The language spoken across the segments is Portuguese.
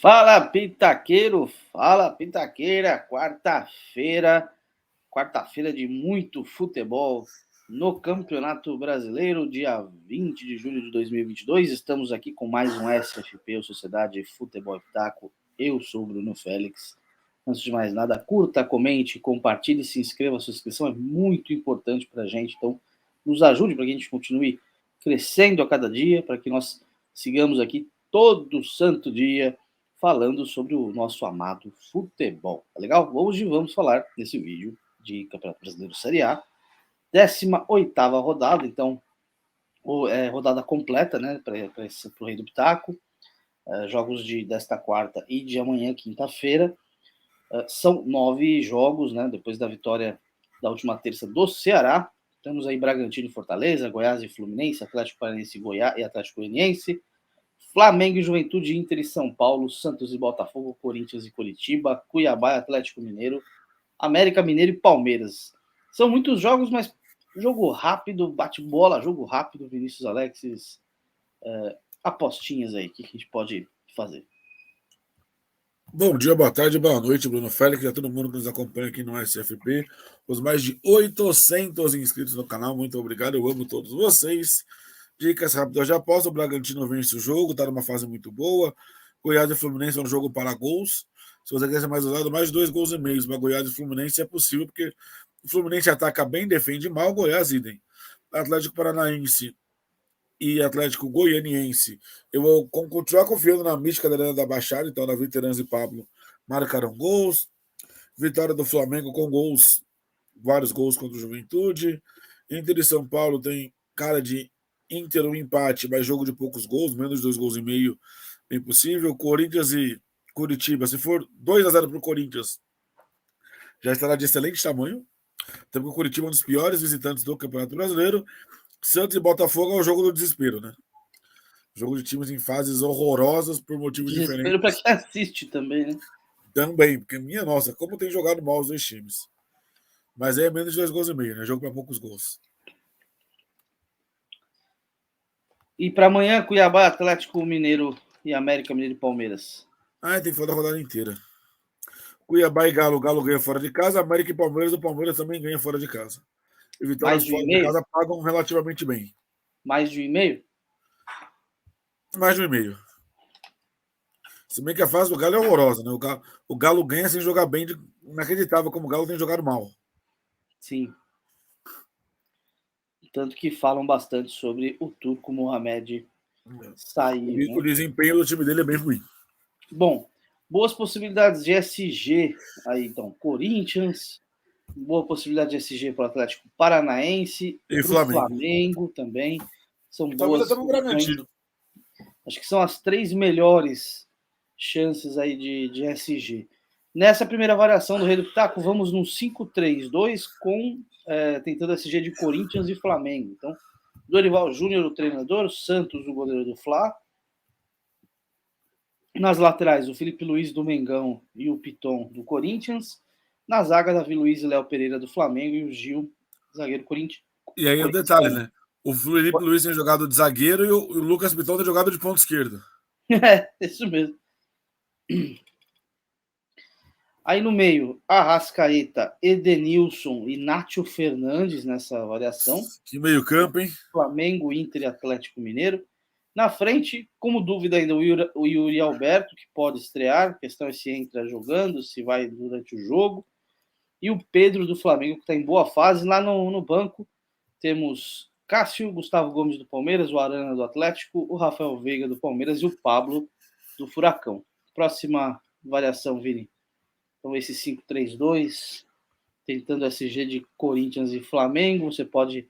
Fala, Pitaqueiro! Fala, Pitaqueira! Quarta-feira de muito futebol no Campeonato Brasileiro, dia 20 de julho de 2022. Estamos aqui com mais um SFP, o Sociedade Futebol e Pitaco. Eu sou o Bruno Félix. Antes de mais nada, curta, comente, compartilhe, se inscreva. A sua inscrição é muito importante para a gente, então nos ajude para que a gente continue crescendo a cada dia, para que nós sigamos aqui todo santo dia falando sobre o nosso amado futebol. Tá legal? Hoje vamos falar nesse vídeo de Campeonato Brasileiro Série A, 18ª rodada, então rodada completa, né, para o Rei do Pitaco, jogos desta quarta e de amanhã, quinta-feira. São 9 jogos, né, depois da vitória da última terça do Ceará. Temos aí Bragantino e Fortaleza, Goiás e Fluminense, Atlético Paranaense e Goiás e Atlético Goianiense, Flamengo e Juventude, Inter e São Paulo, Santos e Botafogo, Corinthians e Curitiba, Cuiabá e Atlético Mineiro, América Mineiro e Palmeiras. São muitos jogos, mas jogo rápido, bate-bola, jogo rápido, Vinícius Alexis, apostinhas aí, o que a gente pode fazer? Bom dia, boa tarde, boa noite, Bruno Félix, a todo mundo que nos acompanha aqui no SFP, os mais de 800 inscritos no canal, muito obrigado, eu amo todos vocês. Dicas rápidas de aposta, o Bragantino vence o jogo, está numa fase muito boa, Goiás e Fluminense é um jogo para gols, se você quer ser mais usado, mais de 2,5 gols, mas Goiás e Fluminense é possível, porque o Fluminense ataca bem, defende mal, Goiás idem. Atlético Paranaense e Atlético Goianiense, eu vou continuar confiando na mística da Baixada, então Davi Terans e Pablo marcaram gols. Vitória do Flamengo com gols, vários gols contra o Juventude. Inter e São Paulo tem cara de Inter um empate, mas jogo de poucos gols, menos de 2,5 gols, é impossível. Corinthians e Curitiba, se for 2-0 para o Corinthians, já estará de excelente tamanho. Até porque o Curitiba é um dos piores visitantes do Campeonato Brasileiro. Santos e Botafogo é o jogo do desespero, né? Jogo de times em fases horrorosas por motivos Desespero para diferentes. quem assiste também, né? Também, porque, minha nossa, como tem jogado mal os dois times. Mas é menos de 2,5 gols, né? Jogo para poucos gols. E para amanhã, Cuiabá, Atlético Mineiro e América Mineiro e Palmeiras. Ah, tem que falar da rodada inteira. Cuiabá e Galo, o Galo ganha fora de casa. América e Palmeiras, o Palmeiras também ganha fora de casa. E Mais vitórias de um fora e de meio? casa pagam relativamente bem. Mais de um e meio? Mais de 1,5. Se bem que a fase do Galo é horrorosa, né? O Galo ganha sem jogar bem, inacreditável como o Galo tem jogado mal. Sim. Tanto que falam bastante sobre o turco Mohamed sair, O né? desempenho do time dele é bem ruim. Bom, boas possibilidades de SG aí, então, Corinthians, boa possibilidade de SG para o Atlético Paranaense, E para o Flamengo. Flamengo também, são Talvez até boas no posições. Bragantino. Acho que são as 3 melhores chances aí de SG. Nessa primeira variação do Rei do Pitaco, vamos num 5-3-2 com tentando SG de Corinthians e Flamengo. Então, Dorival Júnior, o treinador, Santos, o goleiro do Fla. Nas laterais, o Felipe Luiz do Mengão e o Piton do Corinthians. Na zaga, Davi Luiz e Léo Pereira do Flamengo e o Gil, zagueiro Corinthians. E aí o detalhe, né? O Felipe Luiz tem jogado de zagueiro e o Lucas Piton tem jogado de ponta esquerda. É, isso mesmo. Aí no meio, Arrascaeta, Edenilson e Nátio Fernandes nessa variação. Que meio campo, hein? Flamengo, Inter e Atlético Mineiro. Na frente, como dúvida ainda, o Yuri Alberto, que pode estrear. A questão é se entra jogando, se vai durante o jogo. E o Pedro do Flamengo, que está em boa fase. Lá no banco, temos Cássio, Gustavo Gomes do Palmeiras, o Arana do Atlético, o Rafael Veiga do Palmeiras e o Pablo do Furacão. Próxima variação, Vini. Então, esse 5-3-2, tentando SG de Corinthians e Flamengo. Você pode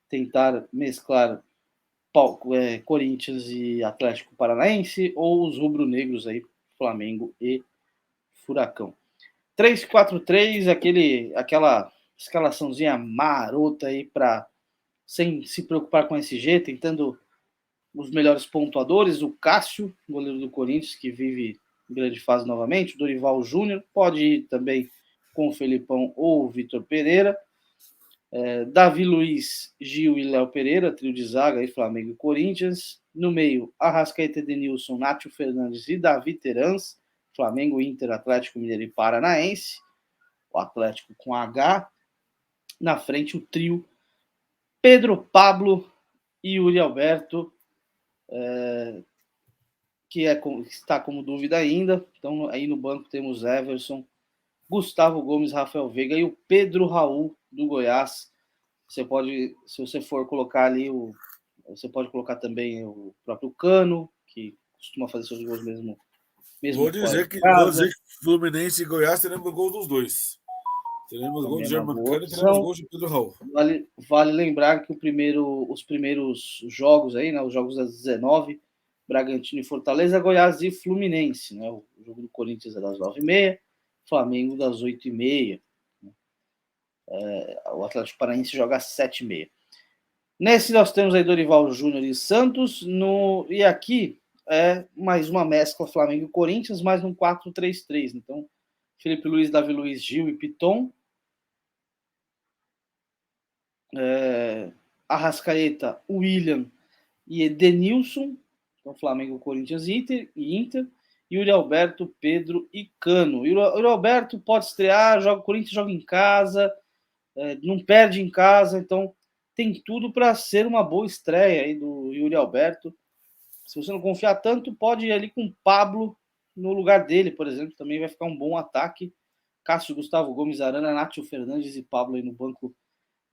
tentar mesclar Corinthians e Atlético Paranaense ou os rubro-negros aí, Flamengo e Furacão. 3-4-3, aquela escalaçãozinha marota aí para sem se preocupar com SG, tentando os melhores pontuadores, o Cássio, goleiro do Corinthians, que vive grande fase novamente, o Dorival Júnior, pode ir também com o Felipão ou o Vitor Pereira. Davi Luiz, Gil e Léo Pereira, trio de zaga, aí, Flamengo e Corinthians. No meio, Arrascaeta, Edenilson, Nátio Fernandes e Davi Terans, Flamengo, Inter, Atlético Mineiro e Paranaense. O Atlético com H. Na frente, o trio Pedro, Pablo e Yuri Alberto, que está como dúvida ainda. Então, aí no banco temos Everson, Gustavo Gomes, Rafael Veiga e o Pedro Raul, do Goiás. Você pode, se você for colocar ali, você pode colocar também o próprio Cano, que costuma fazer seus gols mesmo Vou fora dizer de que casa. Fluminense e Goiás teremos gol dos dois. Teremos gol Também de é uma German boa Cano e teremos opção. gol de Pedro Raul. Vale lembrar que os primeiros jogos aí, né, os jogos das 19, Bragantino e Fortaleza, Goiás e Fluminense, né? O jogo do Corinthians é das 9h30, Flamengo das 8h30. O Atlético Paranaense joga às 7h30. Nesse nós temos aí Dorival Júnior e Santos, e aqui é mais uma mescla Flamengo e Corinthians, mais um 4-3-3. Então, Felipe Luiz, Davi Luiz, Gil e Piton, Arrascaeta, William e Edenilson, então Flamengo, Corinthians e Inter, Yuri Alberto, Pedro e Cano. Yuri Alberto pode estrear, o Corinthians joga em casa, não perde em casa, então tem tudo para ser uma boa estreia aí do Yuri Alberto. Se você não confiar tanto, pode ir ali com o Pablo no lugar dele, por exemplo, também vai ficar um bom ataque. Cássio, Gustavo Gomes, Arana, Nátio Fernandes e Pablo aí no banco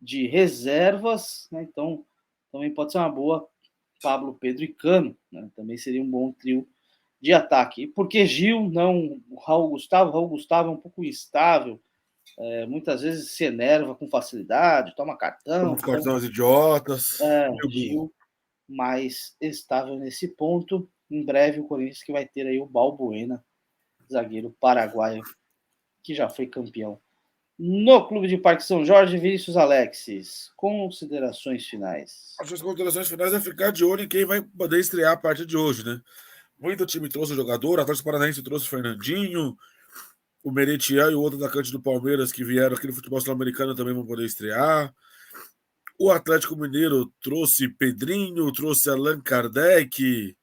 de reservas, né? Então também pode ser uma boa Pablo, Pedro e Cano, né? Também seria um bom trio de ataque. E por que Gil, não o Raul Gustavo? Raul Gustavo é um pouco instável, muitas vezes se enerva com facilidade, toma cartão. Os Então, cartões idiotas. Gil mais estável nesse ponto. Em breve o Corinthians que vai ter aí o Balbuena, zagueiro paraguaio, que já foi campeão no Clube de Parque São Jorge. Vinícius Alexis, considerações finais. As suas considerações finais é ficar de olho em quem vai poder estrear a partir de hoje, né? Muito time trouxe o jogador, a Atlético Paranaense trouxe o Fernandinho, o Merentiel e o outro atacante do Palmeiras que vieram aqui no futebol sul-americano também vão poder estrear. O Atlético Mineiro trouxe Pedrinho, trouxe Allan Kardec,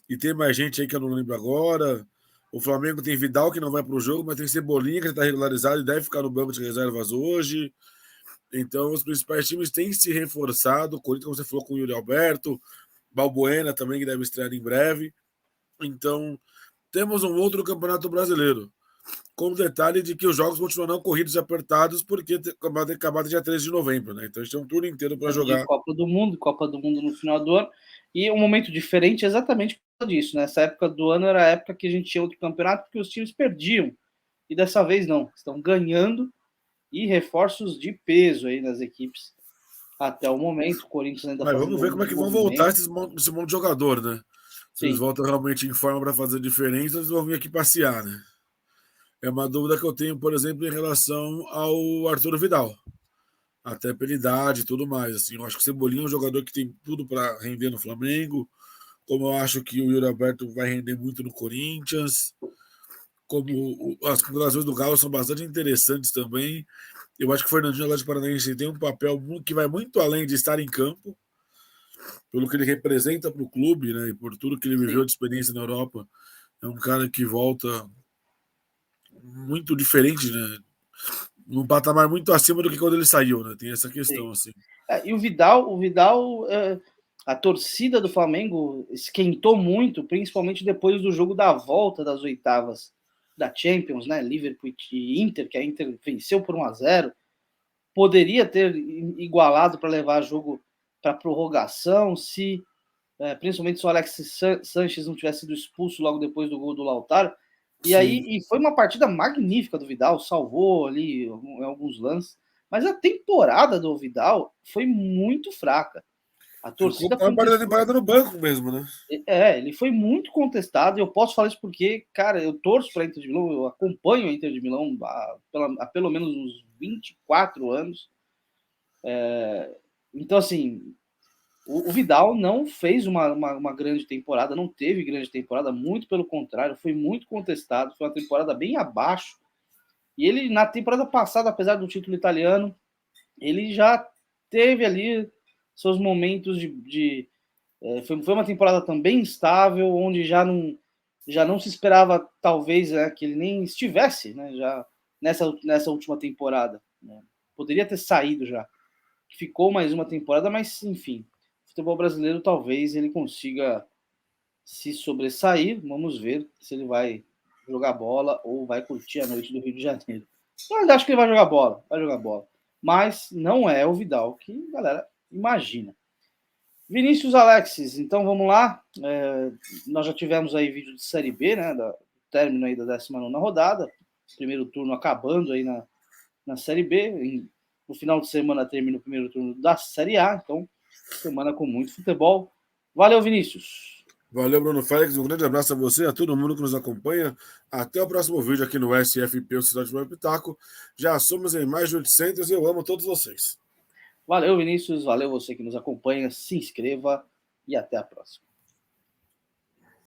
e tem mais gente aí que eu não lembro agora. O Flamengo tem Vidal, que não vai para o jogo, mas tem Cebolinha, que está regularizado e deve ficar no banco de reservas hoje. Então, os principais times têm se reforçado. O Corinthians, como você falou, com o Yuri Alberto, Balbuena também, que deve estrear em breve. Então, temos um outro campeonato brasileiro. Com o detalhe de que os jogos continuarão corridos e apertados, porque acabado dia 13 de novembro, né? Então a gente tem um turno inteiro para De jogar. Copa do Mundo no final do ano. E um momento diferente exatamente por causa disso, né? Essa época do ano era a época que a gente tinha outro campeonato porque os times perdiam. E dessa vez não, estão ganhando, e reforços de peso aí nas equipes até o momento. O Corinthians ainda Mas fazendo vamos ver como é que vão voltar esse monte de jogador, né? Se eles Sim. voltam realmente em forma para fazer diferença, eles vão vir aqui passear, né? É uma dúvida que eu tenho, por exemplo, em relação ao Arturo Vidal. Até pela idade e tudo mais. Assim, eu acho que o Cebolinha é um jogador que tem tudo para render no Flamengo. Como eu acho que o Yuri Alberto vai render muito no Corinthians. Como as contratações do Galo são bastante interessantes também. Eu acho que o Fernandinho Atlético Paranaense tem um papel que vai muito além de estar em campo, pelo que ele representa para o clube, né? E por tudo que ele viveu de experiência na Europa. É um cara que volta muito diferente, né? Num patamar muito acima do que quando ele saiu, né? Tem essa questão, assim. E o Vidal, a torcida do Flamengo esquentou muito, principalmente depois do jogo da volta das oitavas da Champions, né? Liverpool e Inter, que a Inter venceu por 1-0. Poderia ter igualado para levar jogo para prorrogação, principalmente se o Alexis Sanches não tivesse sido expulso logo depois do gol do Lautaro. E foi uma partida magnífica do Vidal, salvou ali em alguns lances. Mas a temporada do Vidal foi muito fraca. A torcida ficou uma temporada no banco mesmo, né? Ele foi muito contestado, e eu posso falar isso porque, cara, eu torço para a Inter de Milão, eu acompanho a Inter de Milão há pelo menos uns 24 anos. Então, assim, o Vidal não fez uma grande temporada, não teve grande temporada, muito pelo contrário, foi muito contestado, foi uma temporada bem abaixo. E ele, na temporada passada, apesar do título italiano, ele já teve ali seus momentos foi uma temporada também instável, onde já não se esperava, talvez, que ele nem estivesse, né, já nessa última temporada. Né? Poderia ter saído já. Ficou mais uma temporada, mas, enfim, o futebol brasileiro talvez ele consiga se sobressair. Vamos ver se ele vai jogar bola ou vai curtir a noite do Rio de Janeiro. Eu ainda acho que ele vai jogar bola. Mas não é o Vidal que a galera imagina. Vinícius Alexis, então vamos lá. Nós já tivemos aí vídeo de Série B, né? Término aí da 19ª rodada. Primeiro turno acabando aí na Série B. No final de semana termina o primeiro turno da Série A. Então, semana com muito futebol. Valeu, Vinícius. Valeu, Bruno Félix. Um grande abraço a você, a todo mundo que nos acompanha. Até o próximo vídeo aqui no SFP, o Cidade do Pitaco. Já somos em mais de 800 e eu amo todos vocês. Valeu, Vinícius. Valeu você que nos acompanha. Se inscreva e até a próxima.